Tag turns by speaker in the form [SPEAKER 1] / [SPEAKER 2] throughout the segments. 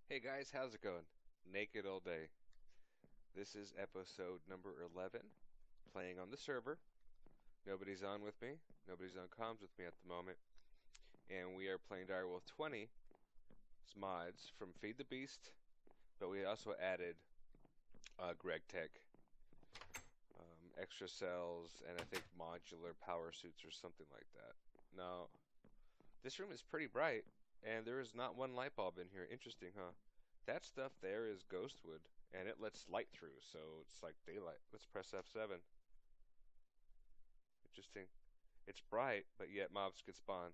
[SPEAKER 1] Hey guys, how's it going? Nakedallday. This is episode number 11, playing on the server. Nobody's on with me. Nobody's on comms with me at the moment. And we are playing Direwolf 20's mods from Feed the Beast, but we also added gregtech, extra cells, and I think modular power suits or something like that. Now, this room is pretty bright, and there is not one light bulb in here. Interesting, huh? That stuff there is ghost wood, and it lets light through, so it's like daylight. Let's press F7. Interesting. It's bright, but yet mobs could spawn.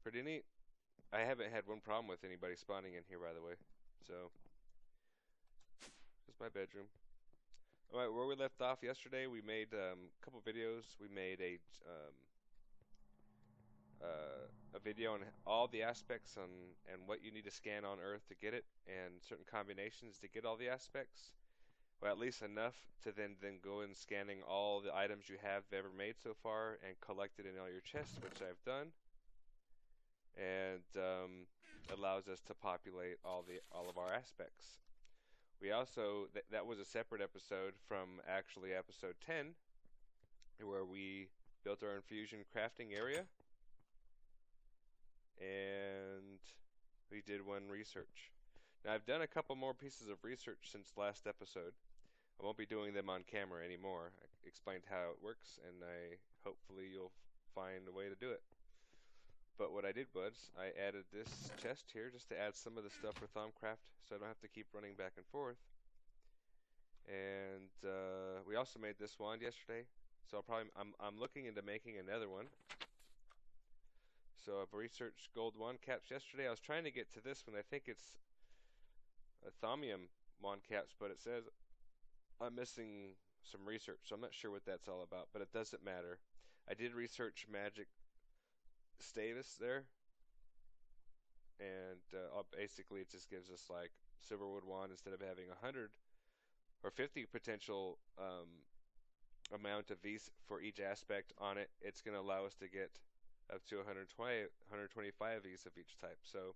[SPEAKER 1] Pretty neat. I haven't had one problem with anybody spawning in here, by the way. So, this is my bedroom. Alright, where we left off yesterday, we made a couple videos. We made a video on all the aspects and what you need to scan on Earth to get it, and certain combinations to get all the aspects. Well, at least enough to then go in scanning all the items you have ever made so far and collect it in all your chests, which I've done, and allows us to populate all of our aspects. We also that was a separate episode from actually episode 10, where we built our infusion crafting area, and we did one research. Now I've done a couple more pieces of research since last episode. I won't be doing them on camera anymore. I explained how it works, and hopefully you'll find a way to do it. But what I did was I added this chest here just to add some of the stuff for Thaumcraft, so I don't have to keep running back and forth. And we also made this wand yesterday, so I'm looking into making another one. So I've researched gold wand caps yesterday. I was trying to get to this one. I think it's a thaumium wand caps, but it says I'm missing some research, so I'm not sure what that's all about, but it doesn't matter. I did research magic status there, and basically it just gives us like silverwood wand. Instead of having 100 or 50 potential amount of V's for each aspect on it, it's going to allow us to get up to 125 V's of each type. So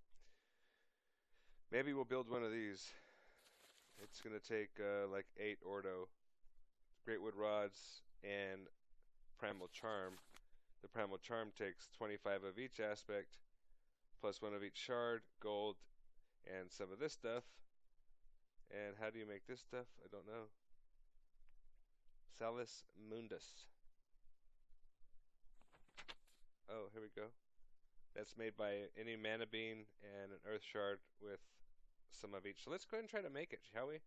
[SPEAKER 1] maybe we'll build one of these. It's going to take like 8 ordo, great wood rods, and primal charm. The primal charm takes 25 of each aspect, plus 1 of each shard, gold, and some of this stuff. And how do you make this stuff? I don't know. Salus Mundus. Oh, here we go. That's made by any mana bean and an earth shard with some of each. So let's go ahead and try to make it, shall we?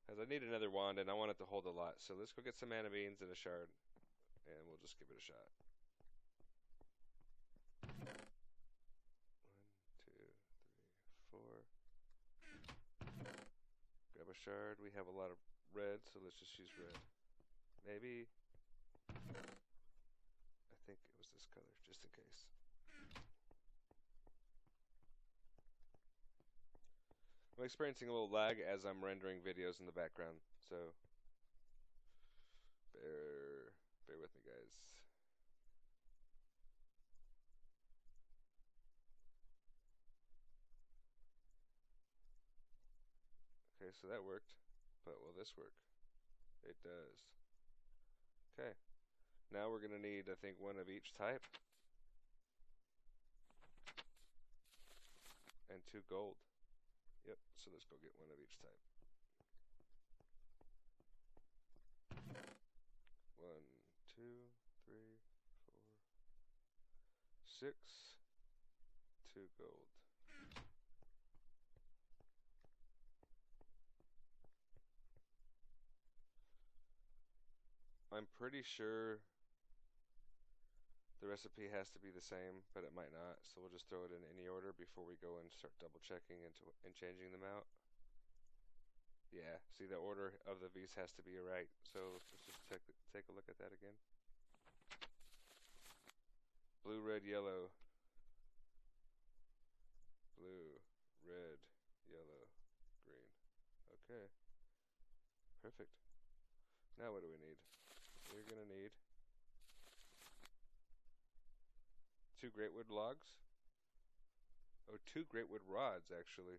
[SPEAKER 1] Because I need another wand and I want it to hold a lot. So let's go get some mana beans and a shard, and we'll just give it a shot. 1, 2, 3, 4. Grab a shard. We have a lot of red, so let's just use red. Maybe. I think it was this color, just in case. I'm experiencing a little lag as I'm rendering videos in the background, so bear with me, guys. Okay, so that worked, but will this work? It does. Okay, now we're going to need, I think, 1 of each type, and 2 gold. Yep, so let's go get 1 of each type. 1, 2, 3, 4, 6, 2 gold. I'm pretty sure the recipe has to be the same, but it might not, so we'll just throw it in any order before we go and start double checking and changing them out. Yeah, see, the order of the V's has to be right, so let's just take a look at that again. Blue, red, yellow. Blue, red, yellow, green. Okay, perfect. Now what do we need? We're going to need 2 great wood logs, Oh, 2 greatwood rods, actually.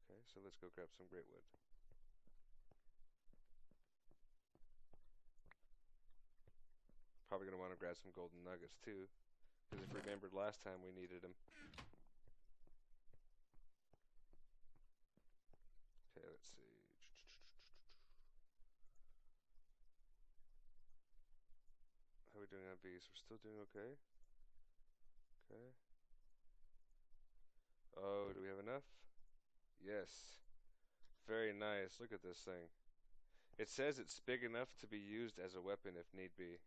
[SPEAKER 1] Okay, so let's go grab some greatwood. Probably going to want to grab some golden nuggets, too. Because if you remembered last time, we needed them. Okay, let's see. How are we doing on bees? We're still doing okay? Okay. Oh, do we have enough? Yes. Very nice. Look at this thing. It says it's big enough to be used as a weapon if need be.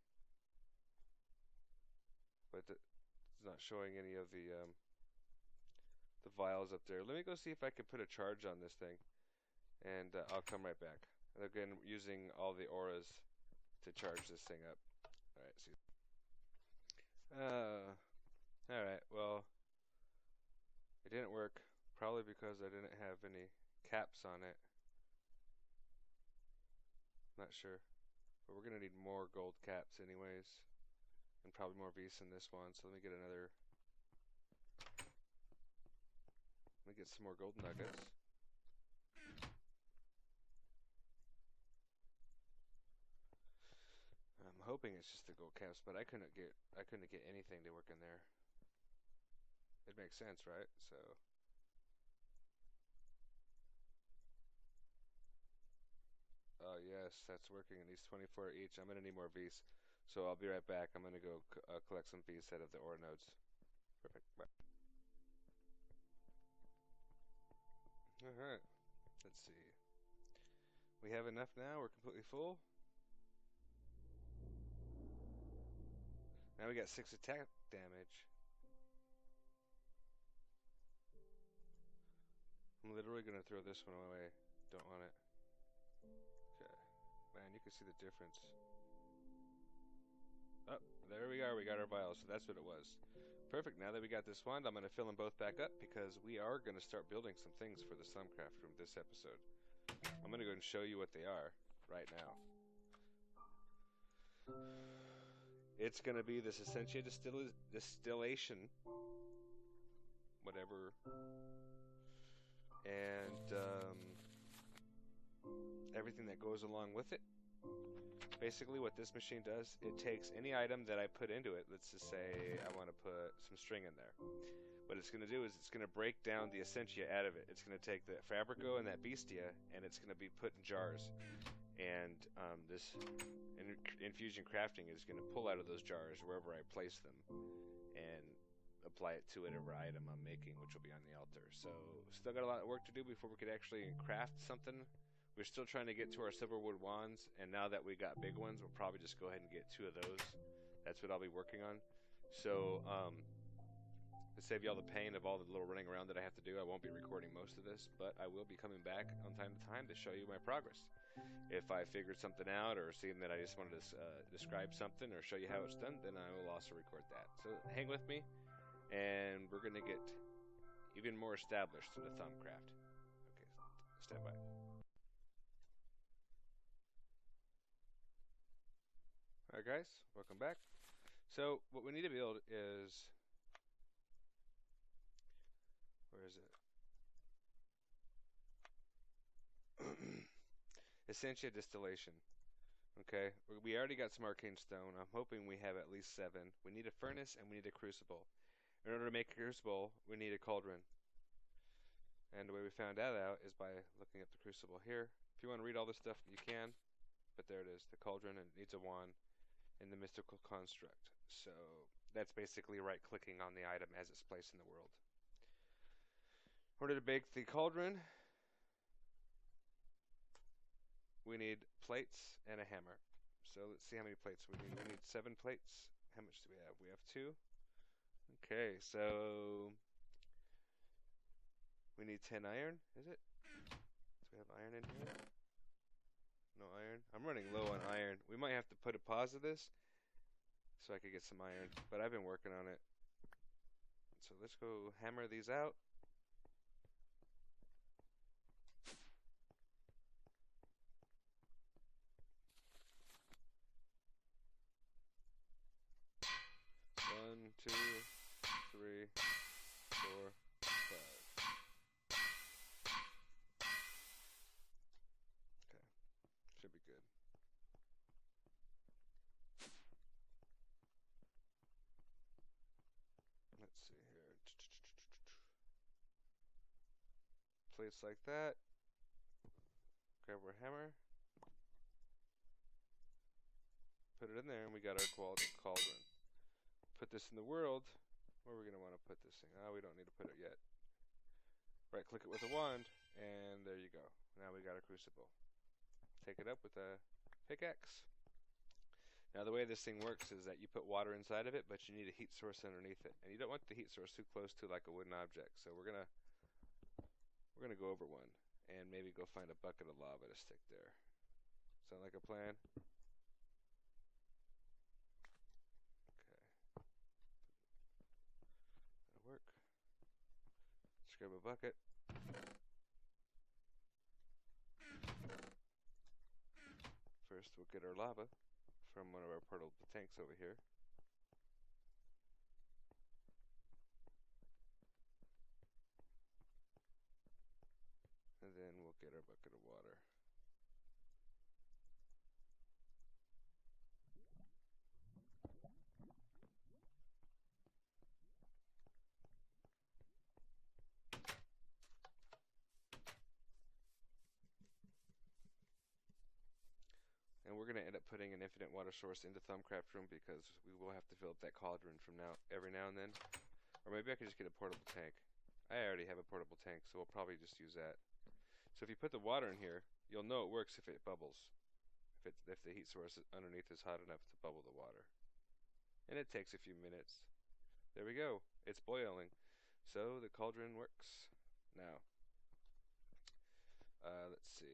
[SPEAKER 1] But it's not showing any of the vials up there. Let me go see if I can put a charge on this thing. And I'll come right back. And again, using all the auras to charge this thing up. Alright, see. Alright, well, it didn't work. Probably because I didn't have any caps on it. Not sure. But we're going to need more gold caps anyways. And probably more beasts in this one. So let me get another. Let me get some more gold nuggets. I'm hoping it's just the gold caps, but I couldn't get anything to work in there. It makes sense, right? So oh yes, that's working. It needs 24 each. I'm gonna need more beasts, so I'll be right back. I'm gonna go collect some beasts out of the ore nodes. Perfect. Bye. All right. Let's see. We have enough now. We're completely full. Now we got 6 attack damage. I'm literally gonna throw this one away. Don't want it. Okay. Man, you can see the difference. Oh, there we are. We got our vials. So that's what it was. Perfect. Now that we got this wand, I'm going to fill them both back up because we are going to start building some things for the Thaumcraft room this episode. I'm going to go and show you what they are right now. It's going to be this Essentia distillation, whatever, and everything that goes along with it. Basically what this machine does, it takes any item that I put into it. Let's just say I want to put some string in there. What it's going to do is it's going to break down the Essentia out of it. It's going to take the Fabrico and that Bestia, and it's going to be put in jars. And this infusion crafting is going to pull out of those jars wherever I place them and apply it to whatever item I'm making, which will be on the altar. So still got a lot of work to do before we could actually craft something. We're still trying to get to our silverwood wands, and now that we got big ones, we'll probably just go ahead and get 2 of those. That's what I'll be working on. So to save you all the pain of all the little running around that I have to do, I won't be recording most of this, but I will be coming back on time to time to show you my progress. If I figured something out or seen that I just wanted to describe something or show you how it's done, then I will also record that. So hang with me, and we're going to get even more established in the Thaumcraft. Okay, stand by. Alright guys, welcome back. So what we need to build is, where is it? Essentia distillation. Okay, we already got some arcane stone. I'm hoping we have at least 7. We need a furnace and we need a crucible. In order to make a crucible, we need a cauldron. And the way we found that out is by looking at the crucible here. If you want to read all this stuff, you can. But there it is, the cauldron, and it needs a wand in the mystical construct. So that's basically right-clicking on the item as it's placed in the world. In order to bake the cauldron, we need plates and a hammer. So let's see how many plates we need. We need 7 plates. How much do we have? We have 2. Okay, so we need 10 iron, is it? Do we have iron in here? No iron. I'm running low on iron. We might have to put a pause to this so I could get some iron, but I've been working on it. So let's go hammer these out. One, two, three, 4, 5. Okay, should be good. Let's see here. Plates like that. Grab our hammer. Put it in there, and we got our cauldron. Put this in the world. Where are we going to want to put this thing? Oh, we don't need to put it yet. Right click it with a wand, and there you go. Now we got a crucible. Take it up with a pickaxe. Now the way this thing works is that you put water inside of it, but you need a heat source underneath it, and you don't want the heat source too close to like a wooden object. So we're gonna go over one, and maybe go find a bucket of lava to stick there. Sound like a plan? Okay, that'll work. Let's grab a bucket. First, we'll get our lava from one of our portable tanks over here. And then we'll get our bucket of water. And we're going to end up putting an infinite water source into Thaumcraft room because we will have to fill up that cauldron from every now and then. Or maybe I could just get a portable tank. I already have a portable tank, so we'll probably just use that. So if you put the water in here, you'll know it works if it bubbles. If the heat source underneath is hot enough to bubble the water. And it takes a few minutes. There we go. It's boiling. So the cauldron works. Now, let's see.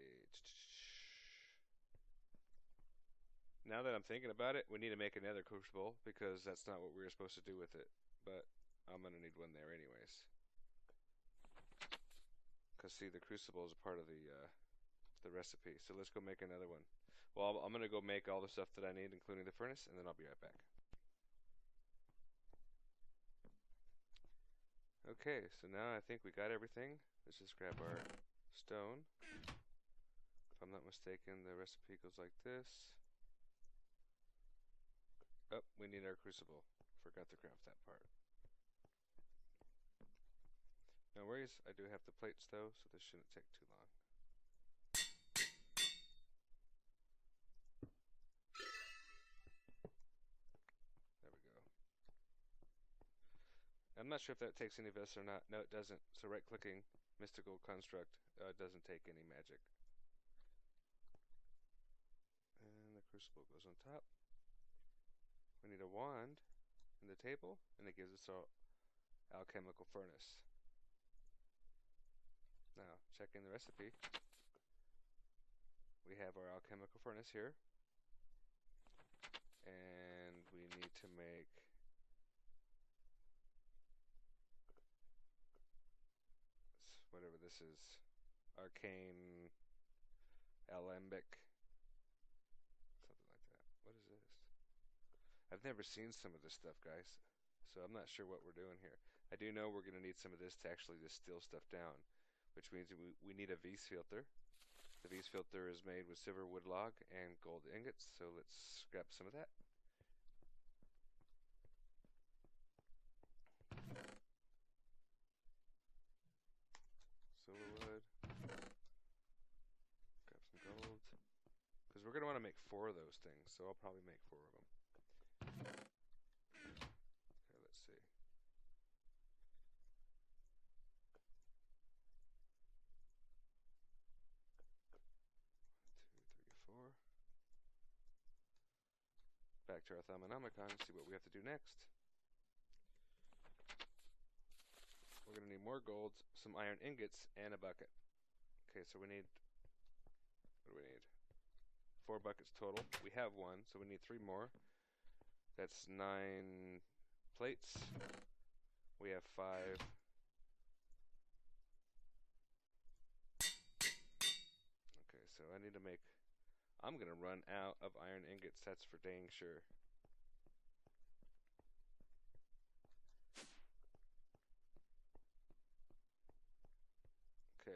[SPEAKER 1] Now that I'm thinking about it, we need to make another crucible because that's not what we were supposed to do with it. But I'm going to need one there anyways. Because see, the crucible is a part of the recipe. So let's go make another one. Well, I'm going to go make all the stuff that I need, including the furnace, and then I'll be right back. Okay, so now I think we got everything. Let's just grab our stone. If I'm not mistaken, the recipe goes like this. Oh, we need our crucible. Forgot to craft that part. No worries, I do have the plates though, so this shouldn't take too long. There we go. I'm not sure if that takes any of us or not. No, it doesn't. So right-clicking mystical construct doesn't take any magic. And the crucible goes on top. We need a wand in the table, and it gives us our alchemical furnace. Now, checking the recipe. We have our alchemical furnace here. And we need to make whatever this is. Arcane alembic. Something like that. What is this? I've never seen some of this stuff, guys, so I'm not sure what we're doing here. I do know we're going to need some of this to actually distill stuff down, which means we need a Vise filter. The Vise filter is made with silverwood log and gold ingots, so let's grab some of that. Silverwood. Grab some gold. Because we're going to want to make 4 of those things, so I'll probably make 4 of them. Okay, let's see. 1, 2, 3, 4. Back to our Thaumonomicon and see what we have to do next. We're going to need more gold, some iron ingots, and a bucket. Okay, so we need, what do we need? 4 buckets total. We have 1, so we need 3 more. That's 9 plates. We have 5. Okay, so I need to make, I'm going to run out of iron ingots, that's for dang sure.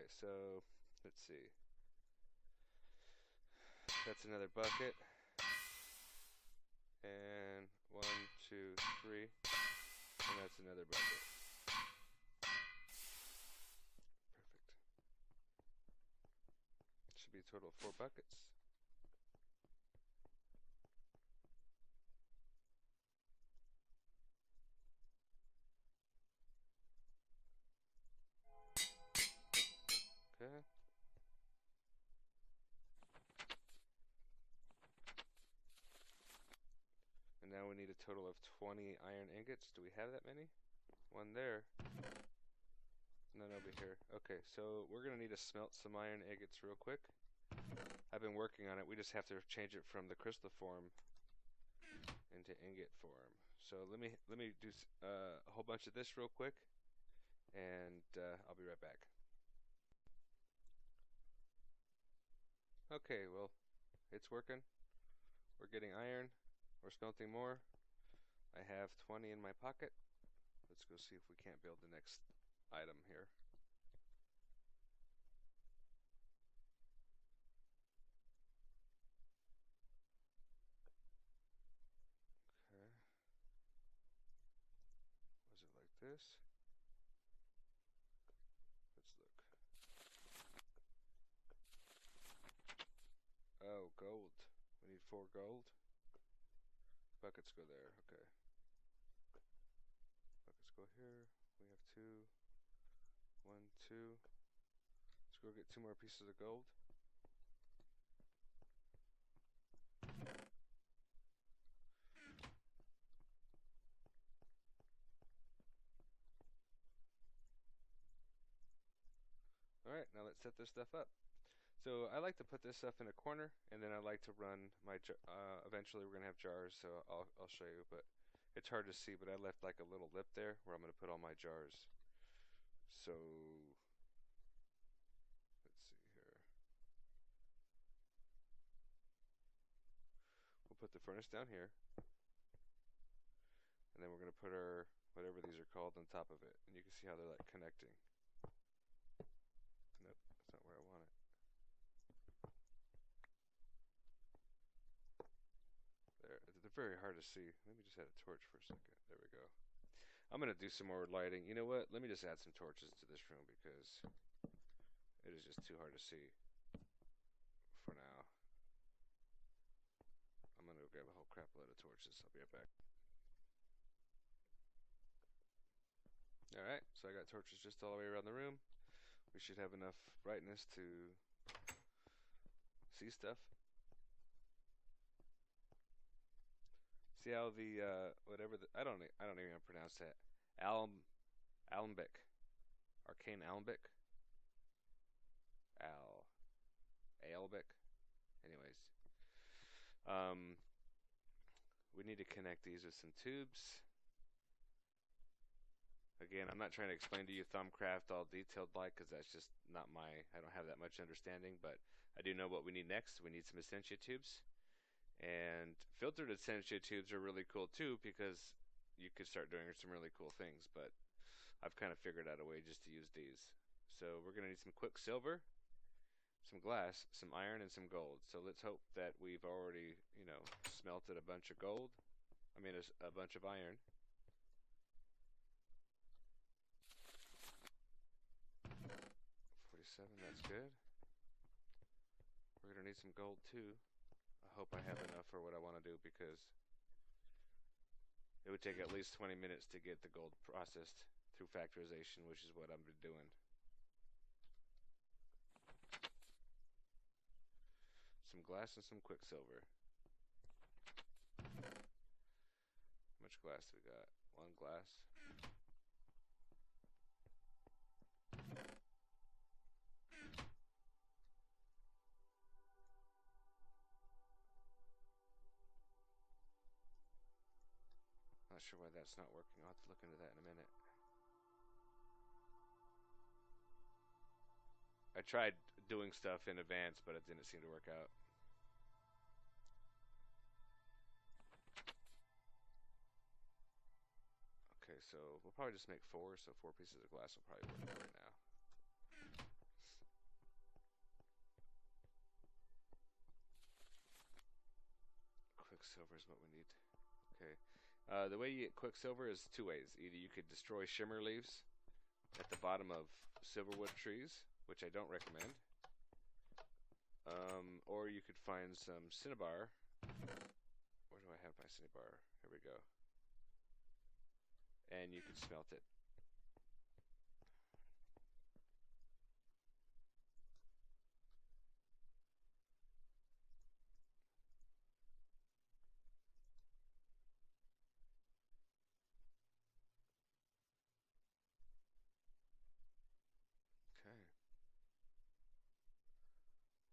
[SPEAKER 1] so let's see. That's another bucket. And 1, 2, 3. And that's another bucket. Perfect. Should be a total of 4 buckets. Okay. And now we need a total of 20 iron ingots. Do we have that many? One there. None over here. Okay, so we're going to need to smelt some iron ingots real quick. I've been working on it. We just have to change it from the crystal form into ingot form. So let me do a whole bunch of this real quick, and I'll be right back. Okay, well, it's working. We're getting iron. We're smelting more. I have 20 in my pocket. Let's go see if we can't build the next item here. Okay. Was it like this? Let's look. Oh, gold. We need 4 gold. Buckets go there. Okay. Buckets go here. We have 2. 1, 2. Let's go get 2 more pieces of gold. Alright, now let's set this stuff up. So I like to put this stuff in a corner, and then I like to run my, eventually we're going to have jars, so I'll show you, but it's hard to see, but I left like a little lip there where I'm going to put all my jars. So, let's see here. We'll put the furnace down here, and then we're going to put our, whatever these are called, on top of it, and you can see how they're like connecting. Nope, that's not where I want it. There, they're very hard to see. Let me just add a torch for a second. There we go. I'm going to do some more lighting. You know what? Let me just add some torches to this room because it is just too hard to see for now. I'm going to go grab a whole crap load of torches. I'll be right back. Alright, so I got torches just all the way around the room. We should have enough brightness to see stuff. See how the whatever the, I don't even pronounce that. Alembic. Arcane Alembic. Alembic. Anyways. We need to connect these with some tubes. Again, I'm not trying to explain to you Thaumcraft all detailed like, because that's just not my, I don't have that much understanding, but I do know what we need next. We need some essentia tubes. And filtered essentia tubes are really cool too, because you could start doing some really cool things, but I've kind of figured out a way just to use these. So we're going to need some quicksilver, some glass, some iron, and some gold. So let's hope that we've already, smelted a bunch of gold. I mean, a bunch of iron. 47, that's good. We're going to need some gold too. I hope I have enough for what I want to do, because it would take at least 20 minutes to get the gold processed through factorization, which is what I'm doing. Some glass and some quicksilver. How much glass do we got? 1 glass. Not sure why that's not working. I'll have to look into that in a minute. I tried doing stuff in advance, but it didn't seem to work out. Okay, so we'll probably just make 4, so 4 pieces of glass will probably work right now. Quicksilver is what we need. Okay. The way you get quicksilver is two ways. Either you could destroy shimmer leaves at the bottom of silverwood trees, which I don't recommend, or you could find some cinnabar. Where do I have my cinnabar? Here we go. And you could smelt it. Okay.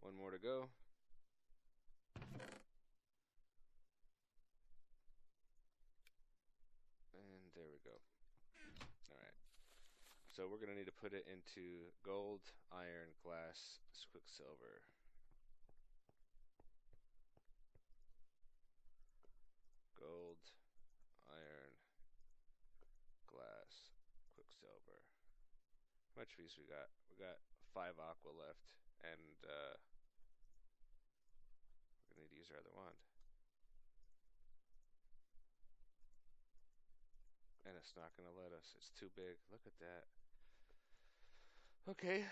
[SPEAKER 1] One more to go. And there we go. Alright. So we're going to need to put it into gold, iron, glass, quicksilver. Gold, iron, glass, quicksilver. How much fees we got? We got 5 aqua left, and we're going to need to use our other wand. And it's not going to let us. It's too big. Look at that. Okay,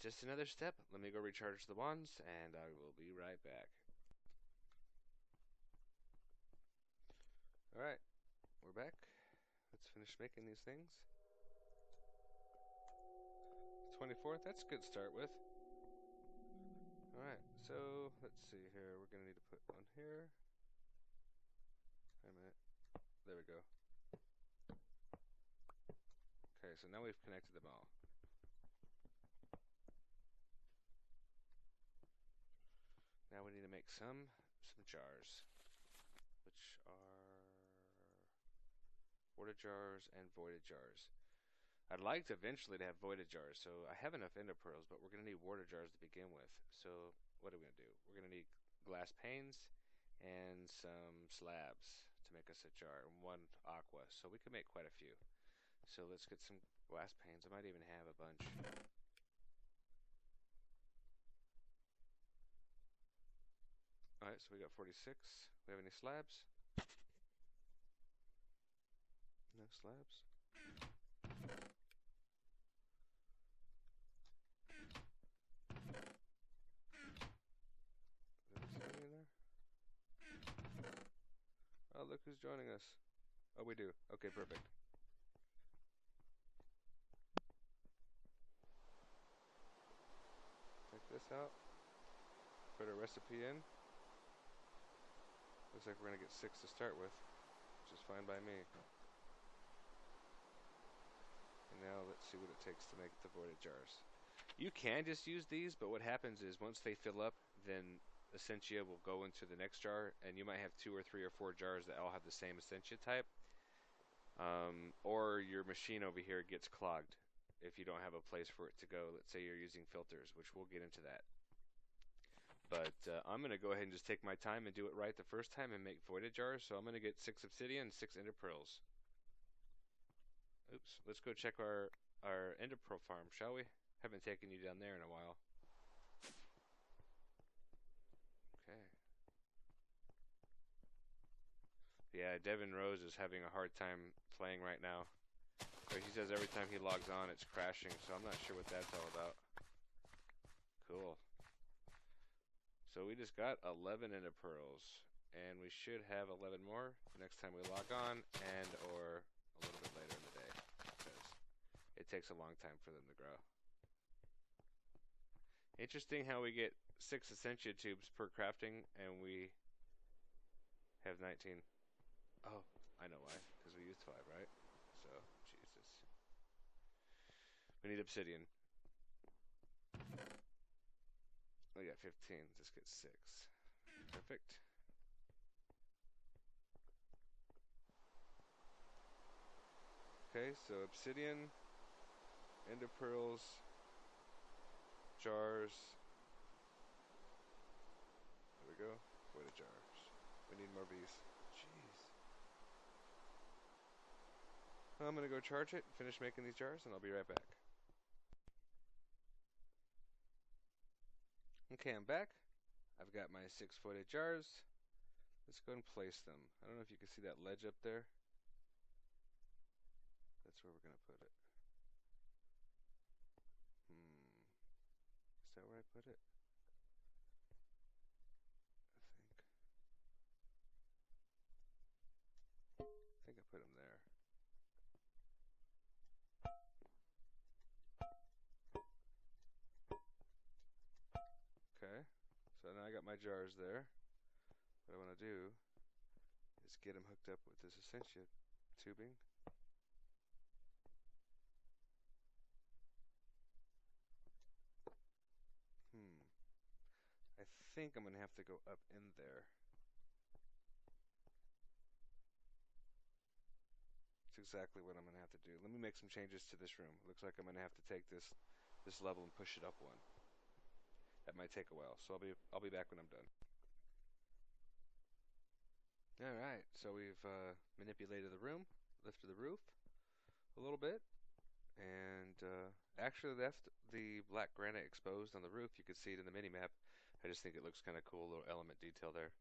[SPEAKER 1] just another step. Let me go recharge the wands, and I will be right back. Alright, we're back. Let's finish making these things. 24th, that's a good start with. Alright, so let's see here. We're going to need to put one here. Wait a minute. There we go. Okay, so now we've connected them all. Now we need to make some jars, which are water jars and voided jars. I'd like to eventually to have voided jars, so I have enough ender pearls, but we're going to need water jars to begin with. So what are we going to do? We're going to need glass panes and some slabs to make us a jar, and 1 aqua, so we can make quite a few. So let's get some glass panes. I might even have a bunch. Alright, so we got 46. We have any slabs? No slabs. Oh, look who's joining us. Oh, we do. Okay, perfect. Take this out. Put a recipe in. Looks like we're going to get 6 to start with, which is fine by me. And now let's see what it takes to make the voided jars. You can just use these, but what happens is once they fill up, then Essentia will go into the next jar, and you might have 2 or 3 or 4 jars that all have the same Essentia type. Or your machine over here gets clogged if you don't have a place for it to go. Let's say you're using filters, which we'll get into that. But I'm going to go ahead and just take my time and do it right the first time and make voided jars. So I'm going to get 6 obsidian and 6 ender pearls. Oops. Let's go check our ender pearl farm, shall we? Haven't taken you down there in a while. Okay. Yeah, Devin Rose is having a hard time playing right now. So he says every time he logs on it's crashing, so I'm not sure what that's all about. Cool. So we just got 11 ender pearls, and we should have 11 more next time we log on, and or a little bit later in the day, because it takes a long time for them to grow. Interesting how we get 6 Essentia tubes per crafting, and we have 19. Oh, I know why, because we used 5, right? So, Jesus. We need obsidian. We got 15. Just get 6. Perfect. Okay, so obsidian, ender pearls, jars. There we go. Voided jars. We need more of these. Jeez. I'm gonna go charge it, finish making these jars, and I'll be right back. Okay, I'm back. I've got my 6 voided jars. Let's go and place them. I don't know if you can see that ledge up there. That's where we're going to put it. Is that where I put it? I think I put them there. Okay, so now I got my jars there. What I want to do is get them hooked up with this Essentia tubing. I think I'm going to have to go up in there. That's exactly what I'm going to have to do. Let me make some changes to this room. It looks like I'm going to have to take this level and push it up one. That might take a while, so I'll be back when I'm done. All right, so we've manipulated the room, lifted the roof a little bit, and actually left the black granite exposed on the roof. You can see it in the mini-map. I just think it looks kind of cool, little element detail there.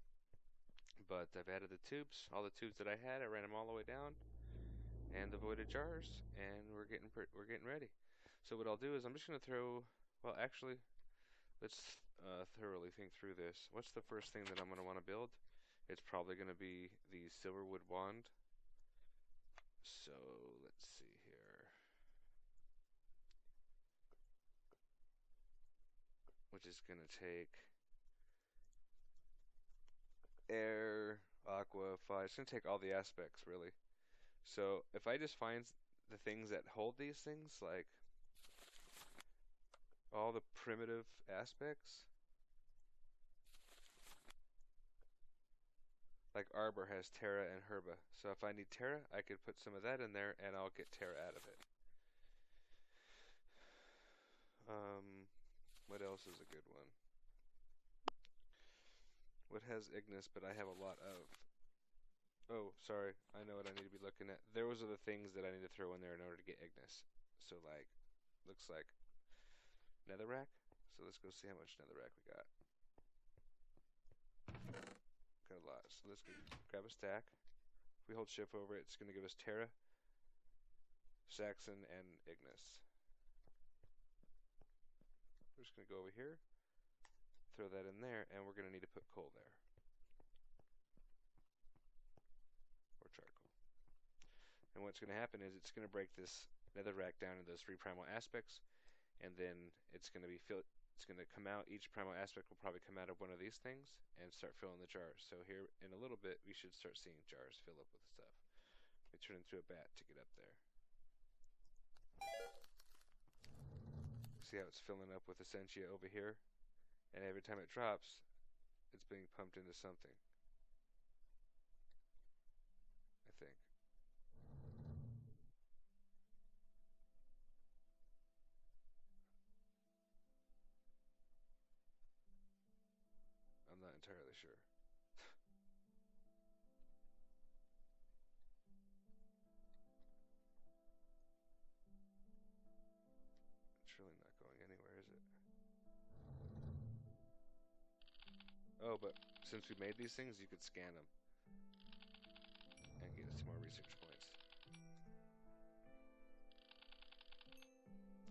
[SPEAKER 1] But I've added the tubes, all the tubes that I had. I ran them all the way down, and the voided jars, and we're getting ready. So what I'll do is I'm just going to throw. Well, actually, let's thoroughly think through this. What's the first thing that I'm going to want to build? It's probably going to be the silverwood wand. So let's see here. Which is going to take air, aqua, fire. It's going to take all the aspects, really. So if I just find the things that hold these things, like all the primitive aspects, like Arbor has Terra and Herba. So if I need Terra, I could put some of that in there, and I'll get Terra out of it. What else is a good one? What has Ignis, but I have a lot of? Oh, sorry. I know what I need to be looking at. Those are the things that I need to throw in there in order to get Ignis. So, like, looks like netherrack. So let's go see how much netherrack we got. Got a lot. So let's go grab a stack. If we hold shift over it, it's going to give us Terra, Saxon, and Ignis. We're just going to go over here, throw that in there, and we're going to need to put coal there. Or charcoal. And what's going to happen is it's going to break this netherrack down into those 3 primal aspects, and then it's going to be it's going to come out. Each primal aspect will probably come out of one of these things and start filling the jars. So here in a little bit, we should start seeing jars fill up with stuff. We turn into a bat to get up there. See how it's filling up with Essentia over here? And every time it drops, it's being pumped into something. I think. I'm not entirely sure. It's really not going anywhere, is it? Oh, but since we made these things, you could scan them and get us some more research points.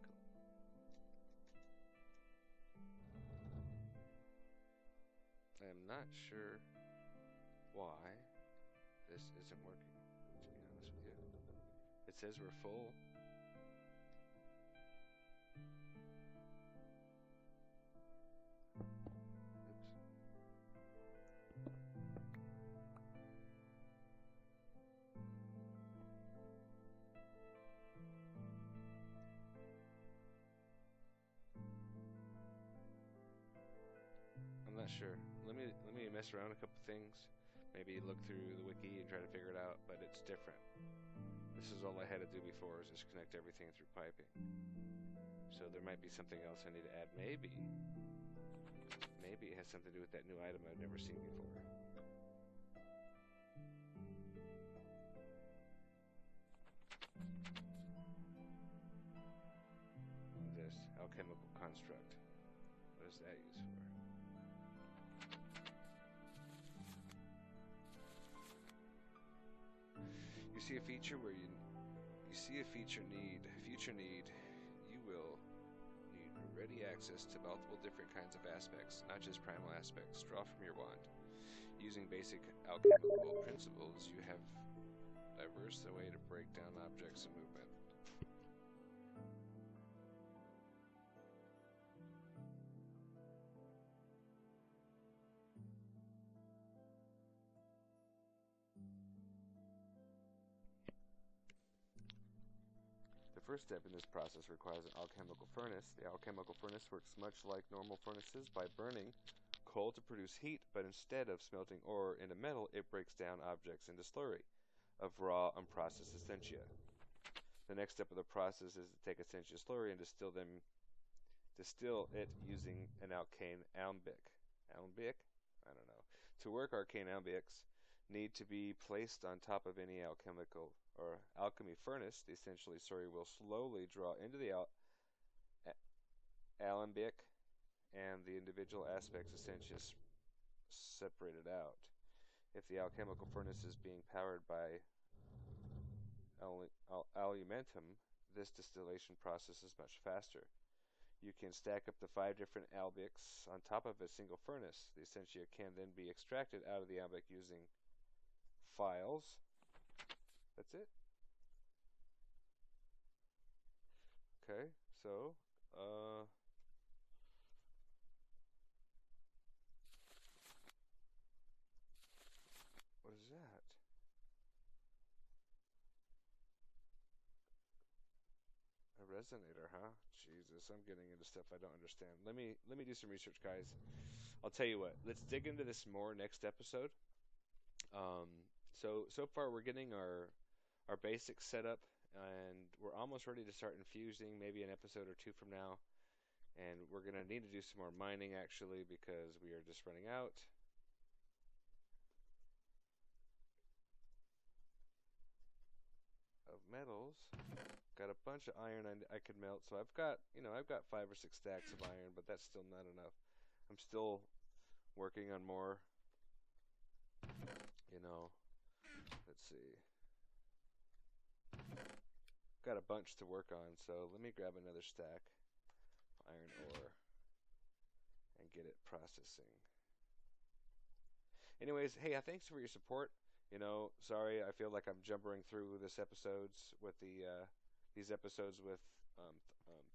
[SPEAKER 1] Cool. I am not sure why this isn't working, to be honest with you. It says we're full. I'm not sure. Let me mess around a couple things. Maybe look through the wiki and try to figure it out, but it's different. This is all I had to do before, is just connect everything through piping. So there might be something else I need to add. Maybe it has something to do with that new item I've never seen before. This alchemical construct. What is that used for? see a feature where you see a future need, you will need ready access to multiple different kinds of aspects, not just primal aspects. Draw from your wand. Using basic alchemical principles, you have diverse the way to break down objects and movement. The first step in this process requires an alchemical furnace. The alchemical furnace works much like normal furnaces by burning coal to produce heat, but instead of smelting ore into metal, it breaks down objects into slurry of raw, unprocessed essentia. The next step of the process is to take essentia slurry and distill it using an arcane alembic. Alembic? I don't know. To work, arcane alembics need to be placed on top of any alchemical or alchemy furnace. The essentially slurry will slowly draw into the alembic, and the individual aspects essentially separated out. If the alchemical furnace is being powered by alumentum, this distillation process is much faster. You can stack up to 5 different alembics on top of a single furnace. The essentia can then be extracted out of the alembic using files. That's it. Okay, so what is that? A resonator, huh? Jesus, I'm getting into stuff I don't understand. Let me do some research, guys. I'll tell you what. Let's dig into this more next episode. Um, so far we're getting our basics set up, and we're almost ready to start infusing. Maybe an episode or two from now, and we're gonna need to do some more mining actually because we are just running out. Of metals. Got a bunch of iron I could melt, so I've got 5 or 6 stacks of iron, but that's still not enough. I'm still working on more. Let's see. Got a bunch to work on, so let me grab another stack of iron ore and get it processing. Anyways, hey, thanks for your support. Sorry, I feel like I'm jumbling through these episodes with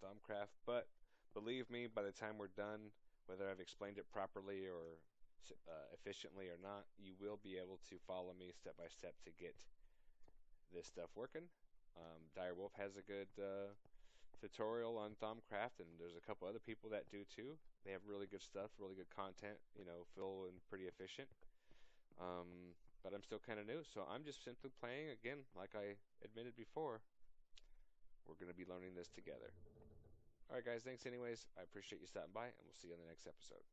[SPEAKER 1] Thaumcraft, but believe me, by the time we're done, whether I've explained it properly or efficiently or not, you will be able to follow me step by step to get this stuff working. Direwolf has a good tutorial on Thaumcraft, and there's a couple other people that do too. They have really good stuff, really good content, full and pretty efficient. But I'm still kind of new, so I'm just simply playing again, like I admitted before. We're going to be learning this together. Alright guys, thanks anyways. I appreciate you stopping by, and we'll see you in the next episode.